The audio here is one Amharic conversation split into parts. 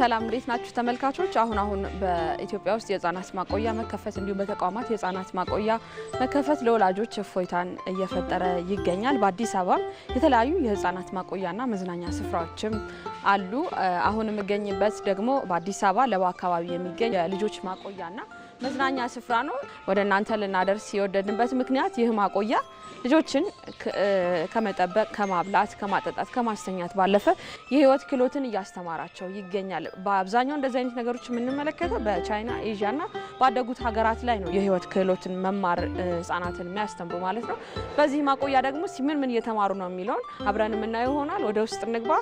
ሰላም እንዴት ናችሁ ተመልካቾች? አሁን በኢትዮጵያ ውስጥ የህፃናት ማቆያ መከፈት እንዲሁም በተቋማት የህፃናት ማቆያ መከፈት ለወላጆች እፎይታን እየፈጠረ ይገኛል። በአዲስ አበባ የተለያዩ የህፃናት ማቆያና መዝናኛ ስፍራዎችም አሉ። አሁን የምገኝበት ደግሞ በአዲስ አበባ ለባ አካባቢ የሚገኝ የልጆች ማቆያና መዝናኛ ስፍራ ነው። ወደ እናንተ ልናደርስ የወደድንበት ምክንያት ይህ ማቆያ ልጆችን ከመጠበቅ፣ ከማብላት፣ ከማጠጣት፣ ከማስተኛት ባለፈ የህይወት ክህሎትን እያስተማራቸው ይገኛል። በአብዛኛው እንደዚህ አይነት ነገሮች የምንመለከተው በቻይና፣ ኤዥያና ባደጉት ሀገራት ላይ ነው የህይወት ክህሎትን መማር ህፃናትን የሚያስተምሩ ማለት ነው። በዚህ ማቆያ ደግሞ ምን እየተማሩ ነው የሚለውን አብረን የምናየው ይሆናል። ወደ ውስጥ እንግባ።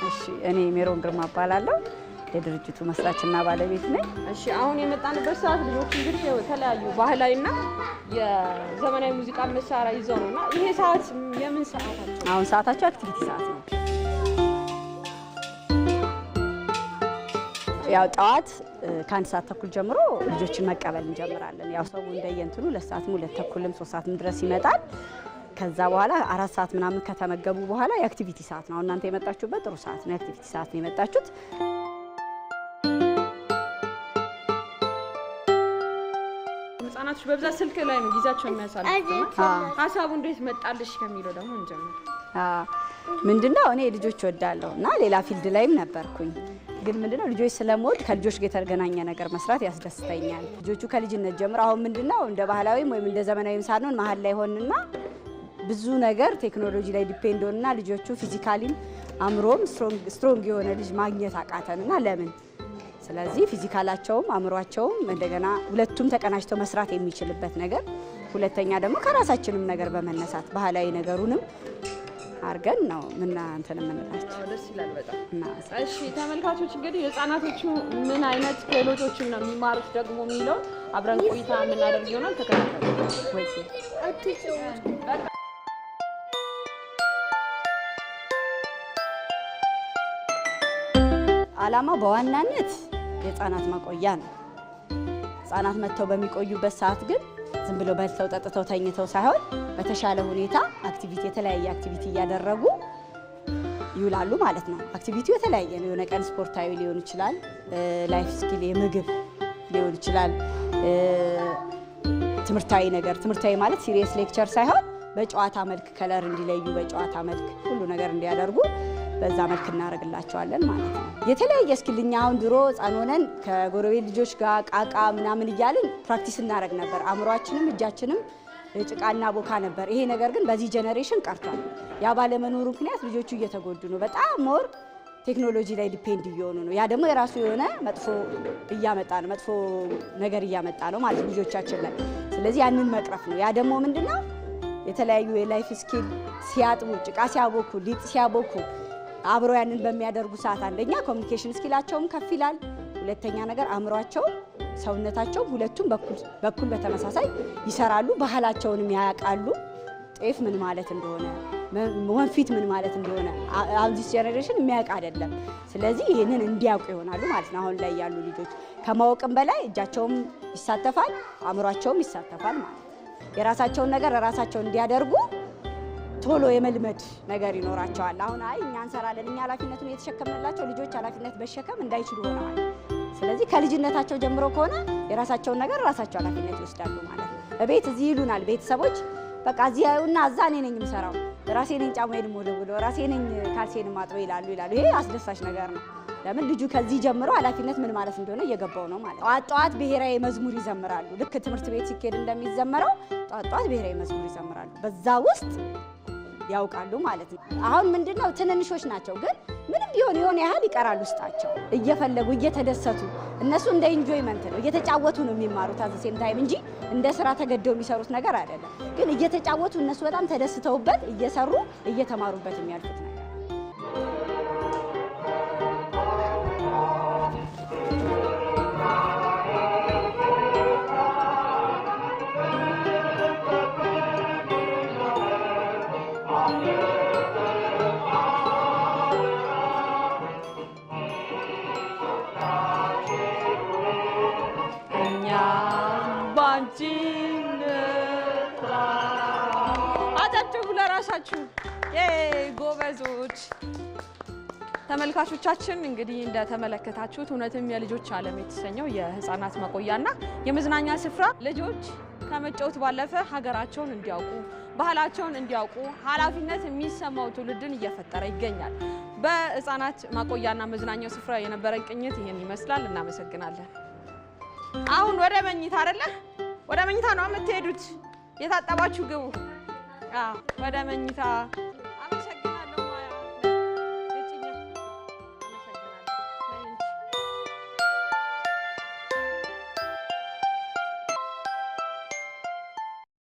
እሺ እኔ ሜሮን ግርማ እባላለሁ የድርጅቱ መስራችና ባለቤት ነኝ። እሺ አሁን የመጣንበት ሰዓት ልጆች እንግዲህ የተለያዩ ባህላዊና የዘመናዊ ሙዚቃ መሳሪያ ይዘው ነውና ይሄ ሰዓት የምን ሰዓታቸው? አሁን ሰዓታቸው አክቲቪቲ ሰዓት ነው። ያው ጠዋት ከአንድ ሰዓት ተኩል ጀምሮ ልጆችን መቀበል እንጀምራለን። ያው ሰው እንደየንትኑ 2 ሰዓት 2 ተኩልም 3 ሰዓት ድረስ ይመጣል። ከዛ በኋላ 4 ሰዓት ምናምን ከተመገቡ በኋላ የአክቲቪቲ ሰዓት ነው። እናንተ የመጣችሁበት ጥሩ ሰዓት ነው። የአክቲቪቲ ሰዓት ነው የመጣችሁት። ህፃናቶች በብዛት ስልክ ላይ ነው ጊዜያቸውን የሚያሳልፉት። ሀሳቡ እንዴት መጣልሽ ከሚለው ደግሞ እንጀምር። ምንድነው እኔ ልጆች ወዳለሁ እና ሌላ ፊልድ ላይም ነበርኩኝ። ግን ምንድነው ልጆች ስለምወድ ከልጆች ጋር የተገናኘ ነገር መስራት ያስደስተኛል። ልጆቹ ከልጅነት ጀምሮ አሁን ምንድነው እንደ ባህላዊም ወይም እንደ ዘመናዊም ሳንሆን መሀል ላይ ሆንና ብዙ ነገር ቴክኖሎጂ ላይ ዲፔንድ ሆነና ልጆቹ ፊዚካሊም አምሮም ስትሮንግ የሆነ ልጅ ማግኘት አቃተንና ለምን? ስለዚህ ፊዚካላቸውም አምሯቸውም እንደገና ሁለቱም ተቀናጅተው መስራት የሚችልበት ነገር፣ ሁለተኛ ደግሞ ከራሳችንም ነገር በመነሳት ባህላዊ ነገሩንም አርገን ነው እንትን የምንላቸው። ደስ ይላል በጣም። እሺ ተመልካቾች እንግዲህ ህፃናቶቹ ምን አይነት ክህሎቶችን ነው የሚማሩት ደግሞ የሚለው አብረን ቆይታ የምናደርግ ይሆናል። ተከታተሉ ወይ ዓላማው በዋናነት የህፃናት ማቆያ ነው። ህፃናት መጥተው በሚቆዩበት ሰዓት ግን ዝም ብሎ በልተው ጠጥተው ተኝተው ሳይሆን በተሻለ ሁኔታ አክቲቪቲ የተለያየ አክቲቪቲ እያደረጉ ይውላሉ ማለት ነው። አክቲቪቲው የተለያየ ነው። የሆነ ቀን ስፖርታዊ ሊሆን ይችላል፣ ላይፍ ስኪል የምግብ ሊሆን ይችላል፣ ትምህርታዊ ማለት ሲሪየስ ሌክቸር ሳይሆን በጨዋታ መልክ ከለር እንዲለዩ በጨዋታ መልክ ሁሉ ነገር እንዲያደርጉ በዛ መልክ እናደርግላቸዋለን ማለት ነው። የተለያየ ስኪልኛ አሁን ድሮ ህፃን ሆነን ከጎረቤት ልጆች ጋር ቃቃ ምናምን እያልን ፕራክቲስ እናደርግ ነበር። አእምሯችንም እጃችንም ጭቃና ቦካ ነበር። ይሄ ነገር ግን በዚህ ጀነሬሽን ቀርቷል። ያ ባለመኖሩ ምክንያት ልጆቹ እየተጎዱ ነው። በጣም ሞር ቴክኖሎጂ ላይ ዲፔንድ እየሆኑ ነው። ያ ደግሞ የራሱ የሆነ መጥፎ ነገር እያመጣ ነው ማለት ልጆቻችን ላይ። ስለዚህ ያንን መቅረፍ ነው። ያ ደግሞ ምንድነው የተለያዩ የላይፍ ስኪል ሲያጥቡ፣ ጭቃ ሲያቦኩ፣ ሊጥ ሲያቦኩ አብሮ ያንን በሚያደርጉ ሰዓት አንደኛ ኮሚኒኬሽን ስኪላቸውም ከፍ ይላል። ሁለተኛ ነገር አእምሯቸው፣ ሰውነታቸው ሁለቱም በኩል በተመሳሳይ ይሰራሉ። ባህላቸውንም ያያቃሉ። ጤፍ ምን ማለት እንደሆነ፣ ወንፊት ምን ማለት እንደሆነ አዲስ ጄኔሬሽን የሚያውቅ አይደለም። ስለዚህ ይህንን እንዲያውቁ ይሆናሉ ማለት ነው። አሁን ላይ ያሉ ልጆች ከማወቅም በላይ እጃቸውም ይሳተፋል፣ አእምሯቸውም ይሳተፋል ማለት ነው። የራሳቸውን ነገር ራሳቸው እንዲያደርጉ ቶሎ የመልመድ ነገር ይኖራቸዋል። አሁን እኛ እንሰራለን፣ እኛ ኃላፊነቱን የተሸከምንላቸው ልጆች ኃላፊነት መሸከም እንዳይችሉ ሆነዋል። ስለዚህ ከልጅነታቸው ጀምሮ ከሆነ የራሳቸውን ነገር ራሳቸው ኃላፊነት ይወስዳሉ ማለት ነው። በቤት እዚህ ይሉናል ቤተሰቦች፣ በቃ እዚህ ያዩና እዛ እኔ ነኝ የምሰራው፣ ራሴ ነኝ ጫማዬን የምወለውለው፣ ራሴ ነኝ ካልሴን ማጥበው ይላሉ። ይሄ አስደሳች ነገር ነው። ለምን ልጁ ከዚህ ጀምሮ ኃላፊነት ምን ማለት እንደሆነ እየገባው ነው ማለት ነው። ጠዋት ብሔራዊ መዝሙር ይዘምራሉ። ልክ ትምህርት ቤት ሲኬድ እንደሚዘመረው ጠዋት ብሔራዊ መዝሙር ይዘምራሉ። በዛ ውስጥ ያውቃሉ ማለት ነው። አሁን ምንድነው ትንንሾች ናቸው፣ ግን ምንም ቢሆን የሆነ ያህል ይቀራል ውስጣቸው እየፈለጉ እየተደሰቱ። እነሱ እንደ ኢንጆይመንት ነው እየተጫወቱ ነው የሚማሩት አዘሴም ታይም እንጂ እንደ ስራ ተገደው የሚሰሩት ነገር አይደለም። ግን እየተጫወቱ እነሱ በጣም ተደስተውበት እየሰሩ እየተማሩበት የሚያልፉት ነገር አጨብጭቡ ለራሳችሁ ጎበዞች። ተመልካቾቻችን እንግዲህ እንደተመለከታችሁት እውነትም የልጆች ዓለም የተሰኘው የህፃናት ማቆያና የመዝናኛ ስፍራ ልጆች ከመጫወት ባለፈ ሀገራቸውን እንዲያውቁ ባህላቸውን እንዲያውቁ ኃላፊነት የሚሰማው ትውልድን እየፈጠረ ይገኛል። በህፃናት ማቆያና መዝናኛው ስፍራ የነበረን ቅኝት ይሄን ይመስላል። እናመሰግናለን። አሁን ወደ መኝታ አይደለ? ወደ መኝታ ነው የምትሄዱት። የታጠባችሁ ግቡ። ወደ መኝታ